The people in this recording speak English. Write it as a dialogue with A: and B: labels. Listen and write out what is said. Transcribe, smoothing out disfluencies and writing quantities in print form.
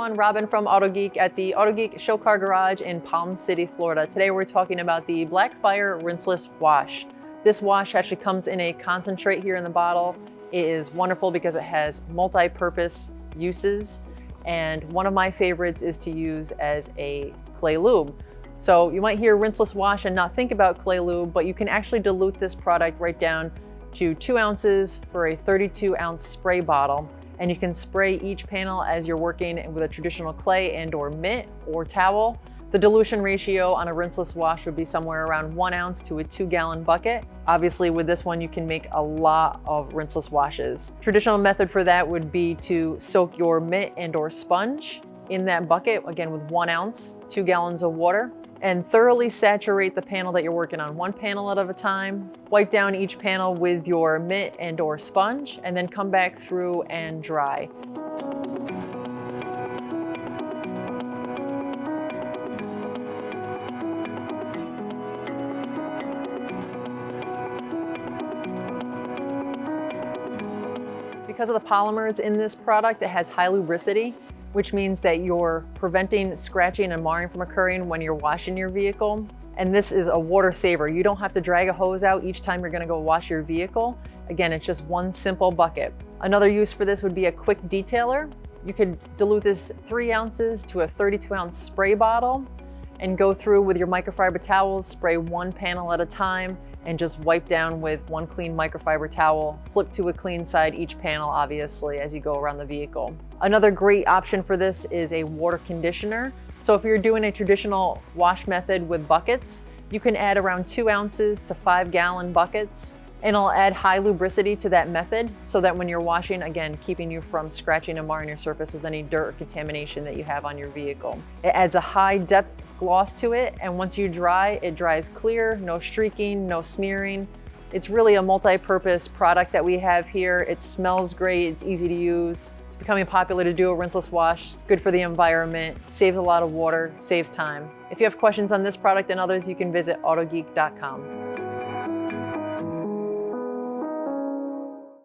A: everyone, Robin from Autogeek at the Autogeek Show Car Garage in Palm City, Florida. Today we're talking about the BLACKFIRE Rinseless Wash. This wash actually comes in a concentrate here in the bottle. It is wonderful because it has multi-purpose uses, and one of my favorites is to use as a clay lube. So you might hear rinseless wash and not think about clay lube, but you can actually dilute this product right down to 2 ounces for a 32-ounce spray bottle. And you can spray each panel as you're working with a traditional clay and or mitt or towel. The dilution ratio on a rinseless wash would be somewhere around 1 ounce to a 2-gallon bucket. Obviously with this one, you can make a lot of rinseless washes. Traditional method for that would be to soak your mitt and or sponge in that bucket, again with 1 ounce, 2 gallons of water, and thoroughly saturate the panel that you're working on, 1 panel at a time. Wipe down each panel with your mitt and or sponge, and then come back through and dry. Because of the polymers in this product, it has high lubricity, which means that you're preventing scratching and marring from occurring when you're washing your vehicle. And this is a water saver. You don't have to drag a hose out each time you're gonna go wash your vehicle. Again, it's just 1 simple bucket. Another use for this would be a quick detailer. You could dilute this 3 ounces to a 32-ounce spray bottle and go through with your microfiber towels, spray 1 panel at a time, and just wipe down with 1 clean microfiber towel. Flip to a clean side each panel, obviously, as you go around the vehicle. Another great option for this is a water conditioner. So if you're doing a traditional wash method with buckets, you can add around 2 ounces to 5-gallon buckets, and it'll add high lubricity to that method so that when you're washing, again, keeping you from scratching and marring your surface with any dirt or contamination that you have on your vehicle. It adds a high depth gloss to it, and once you dry, it dries clear, no streaking, no smearing. It's really a multi-purpose product that we have here. It smells great, it's easy to use. It's becoming popular to do a rinseless wash. It's good for the environment, saves a lot of water, saves time. If you have questions on this product and others, you can visit autogeek.com.